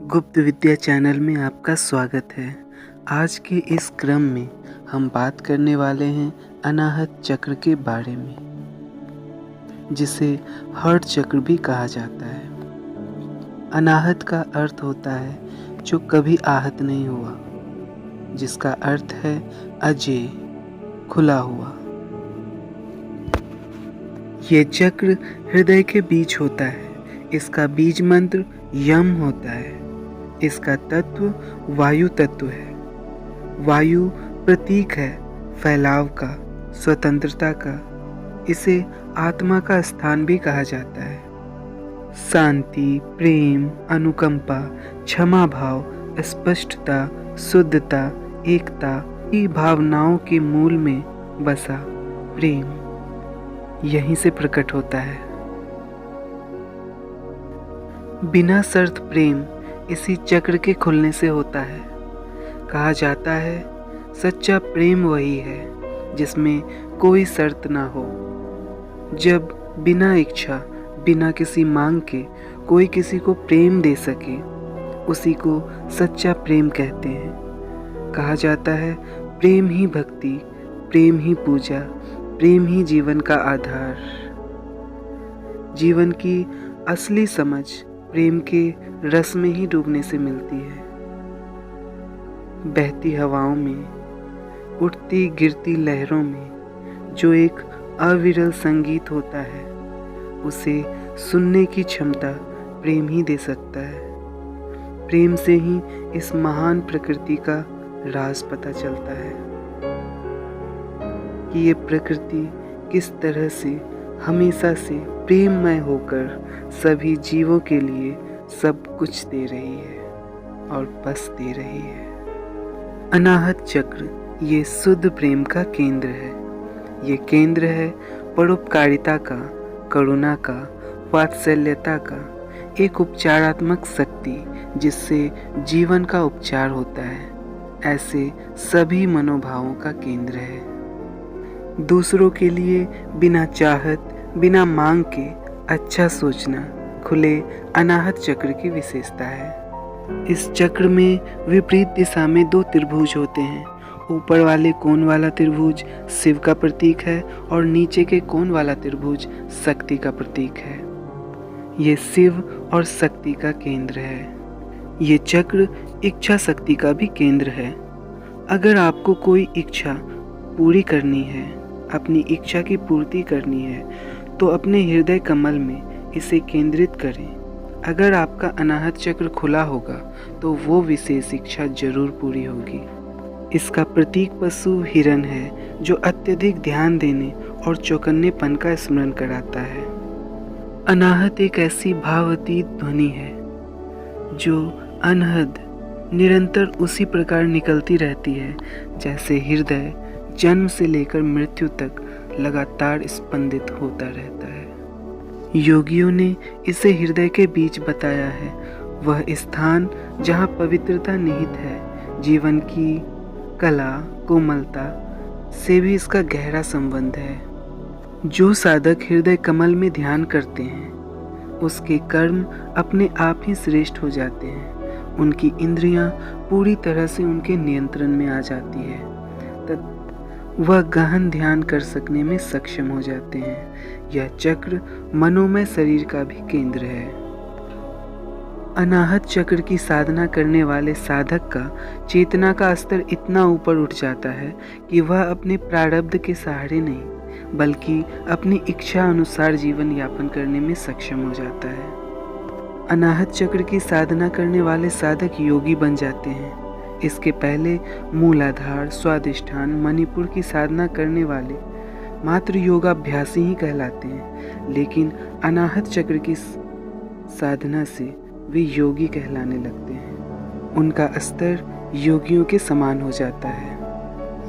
गुप्त विद्या चैनल में आपका स्वागत है। आज के इस क्रम में हम बात करने वाले हैं अनाहत चक्र के बारे में, जिसे हर्ट चक्र भी कहा जाता है। अनाहत का अर्थ होता है जो कभी आहत नहीं हुआ, जिसका अर्थ है अजेय, खुला हुआ। ये चक्र हृदय के बीच होता है। इसका बीज मंत्र यम होता है। इसका तत्व वायु तत्व है। वायु प्रतीक है फैलाव का, स्वतंत्रता का। इसे आत्मा का स्थान भी कहा जाता है। शांति, प्रेम, अनुकंपा, क्षमा भाव, स्पष्टता, शुद्धता, एकता की भावनाओं के मूल में बसा प्रेम यहीं से प्रकट होता है। बिना शर्त प्रेम इसी चक्र के खुलने से होता है। कहा जाता है सच्चा प्रेम वही है जिसमें कोई शर्त ना हो। जब बिना इच्छा, बिना किसी मांग के कोई किसी को प्रेम दे सके, उसी को सच्चा प्रेम कहते हैं। कहा जाता है प्रेम ही भक्ति, प्रेम ही पूजा, प्रेम ही जीवन का आधार। जीवन की असली समझ प्रेम के रस में ही डूबने से मिलती है। बहती हवाओं में, उठती गिरती लहरों में जो एक अविरल संगीत होता है, उसे सुनने की क्षमता प्रेम ही दे सकता है। प्रेम से ही इस महान प्रकृति का राज पता चलता है कि ये प्रकृति किस तरह से हमेशा से प्रेममय होकर सभी जीवों के लिए सब कुछ दे रही है और बस दे रही है। अनाहत चक्र ये शुद्ध प्रेम का केंद्र है। ये केंद्र है परोपकारिता का, करुणा का, वात्सल्यता का, एक उपचारात्मक शक्ति जिससे जीवन का उपचार होता है। ऐसे सभी मनोभावों का केंद्र है। दूसरों के लिए बिना चाहत, बिना मांग के अच्छा सोचना खुले अनाहत चक्र की विशेषता है। इस चक्र में विपरीत दिशा में दो त्रिभुज होते हैं। ऊपर वाले कोण वाला त्रिभुज शिव का प्रतीक है और नीचे के कोण वाला त्रिभुज शक्ति का प्रतीक है। ये शिव और शक्ति का केंद्र है। ये चक्र इच्छा शक्ति का भी केंद्र है। अगर आपको कोई इच्छा पूरी करनी है, अपनी इच्छा की पूर्ति करनी है, तो अपने हृदय कमल में इसे केंद्रित करें। अगर आपका अनाहत चक्र खुला होगा तो वो विशेष इच्छा जरूर पूरी होगी। इसका प्रतीक पशु हिरण है जो अत्यधिक ध्यान देने और चौकन्नेपन का स्मरण कराता है। अनाहत एक ऐसी भावातीत ध्वनि है जो अनहद निरंतर उसी प्रकार निकलती रहती है जैसे हृदय जन्म से लेकर मृत्यु तक लगातार स्पंदित होता रहता है। योगियों ने इसे हृदय के बीच बताया है, वह स्थान जहाँ पवित्रता निहित है। जीवन की कला, कोमलता से भी इसका गहरा संबंध है। जो साधक हृदय कमल में ध्यान करते हैं, उसके कर्म अपने आप ही श्रेष्ठ हो जाते हैं। उनकी इंद्रियां पूरी तरह से उनके नियंत्रण में आ जाती है। वह गहन ध्यान कर सकने में सक्षम हो जाते हैं। यह चक्र मनोमय शरीर का भी केंद्र है। अनाहत चक्र की साधना करने वाले साधक का चेतना का स्तर इतना ऊपर उठ जाता है कि वह अपने प्रारब्ध के सहारे नहीं, बल्कि अपनी इच्छा अनुसार जीवन यापन करने में सक्षम हो जाता है। अनाहत चक्र की साधना करने वाले साधक योगी बन जाते हैं। इसके पहले मूलाधार, स्वादिष्ठान, मणिपुर की साधना करने वाले मात्र योगाभ्यासी ही कहलाते हैं, लेकिन अनाहत चक्र की साधना से वे योगी कहलाने लगते हैं। उनका स्तर योगियों के समान हो जाता है।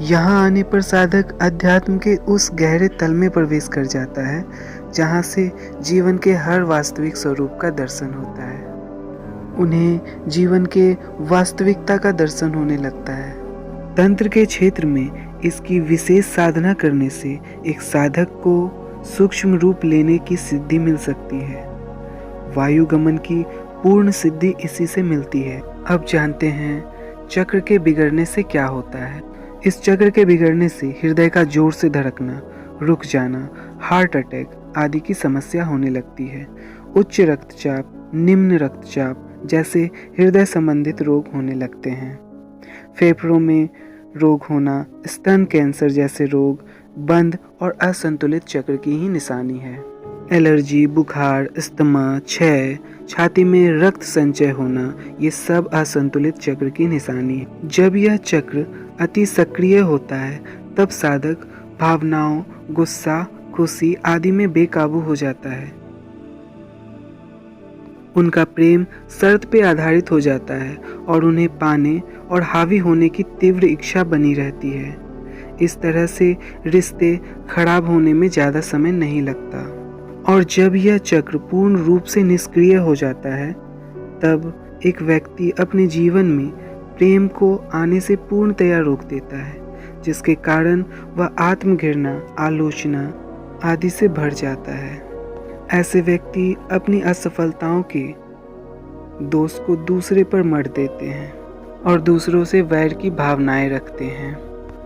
यहाँ आने पर साधक अध्यात्म के उस गहरे तल में प्रवेश कर जाता है जहाँ से जीवन के हर वास्तविक स्वरूप का दर्शन होता है। उन्हें जीवन के वास्तविकता का दर्शन होने लगता है। तंत्र के क्षेत्र में इसकी विशेष साधना करने से एक साधक को सूक्ष्म रूप लेने की सिद्धि मिल सकती है। वायुगमन की पूर्ण सिद्धि इसी से मिलती है। अब जानते हैं चक्र के बिगड़ने से क्या होता है। इस चक्र के बिगड़ने से हृदय का जोर से धड़कना रुक जाना, हार्ट अटैक आदि की समस्या होने लगती है। उच्च रक्तचाप, निम्न रक्तचाप जैसे हृदय संबंधित रोग होने लगते हैं। फेफड़ों में रोग होना, स्तन कैंसर जैसे रोग बंद और असंतुलित चक्र की ही निशानी है। एलर्जी, बुखार, अस्थमा, क्षय, छाती में रक्त संचय होना, ये सब असंतुलित चक्र की निशानी है। जब यह चक्र अति सक्रिय होता है तब साधक भावनाओं, गुस्सा, खुशी आदि में बेकाबू हो जाता है। उनका प्रेम शर्त पे आधारित हो जाता है और उन्हें पाने और हावी होने की तीव्र इच्छा बनी रहती है। इस तरह से रिश्ते खराब होने में ज़्यादा समय नहीं लगता। और जब यह चक्र पूर्ण रूप से निष्क्रिय हो जाता है तब एक व्यक्ति अपने जीवन में प्रेम को आने से पूर्णतया रोक देता है, जिसके कारण वह आत्मघृणा, आलोचना आदि से भर जाता है। ऐसे व्यक्ति अपनी असफलताओं के दोष को दूसरे पर मढ़ देते हैं और दूसरों से वैर की भावनाएं रखते हैं।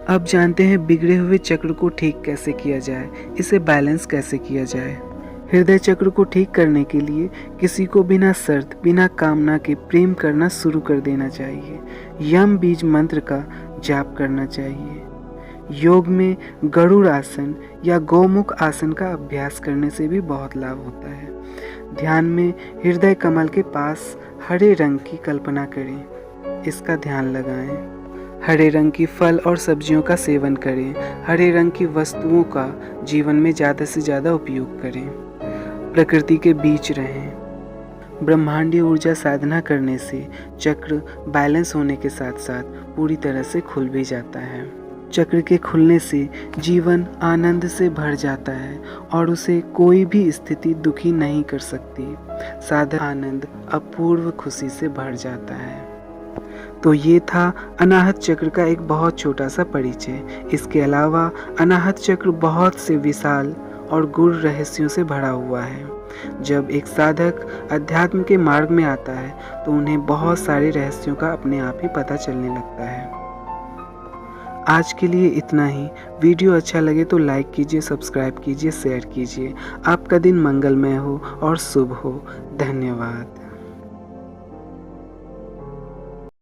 अब जानते हैं बिगड़े हुए चक्र को ठीक कैसे किया जाए, इसे बैलेंस कैसे किया जाए। हृदय चक्र को ठीक करने के लिए किसी को बिना शर्त, बिना कामना के प्रेम करना शुरू कर देना चाहिए। यम बीज मंत्र का जाप करना चाहिए। योग में गरुड़ आसन या गौमुख आसन का अभ्यास करने से भी बहुत लाभ होता है। ध्यान में हृदय कमल के पास हरे रंग की कल्पना करें, इसका ध्यान लगाएं। हरे रंग की फल और सब्जियों का सेवन करें। हरे रंग की वस्तुओं का जीवन में ज़्यादा से ज़्यादा उपयोग करें। प्रकृति के बीच रहें। ब्रह्मांडीय ऊर्जा साधना करने से चक्र बैलेंस होने के साथ साथ पूरी तरह से खुल भी जाता है। चक्र के खुलने से जीवन आनंद से भर जाता है और उसे कोई भी स्थिति दुखी नहीं कर सकती। साधक आनंद, अपूर्व खुशी से भर जाता है। तो ये था अनाहत चक्र का एक बहुत छोटा सा परिचय। इसके अलावा अनाहत चक्र बहुत से विशाल और गूढ़ रहस्यों से भरा हुआ है। जब एक साधक अध्यात्म के मार्ग में आता है तो उन्हें बहुत सारे रहस्यों का अपने आप ही पता चलने लगता है। आज के लिए इतना ही। वीडियो अच्छा लगे तो लाइक कीजिए, सब्सक्राइब कीजिए, शेयर कीजिए। आपका दिन मंगलमय हो और शुभ हो। धन्यवाद।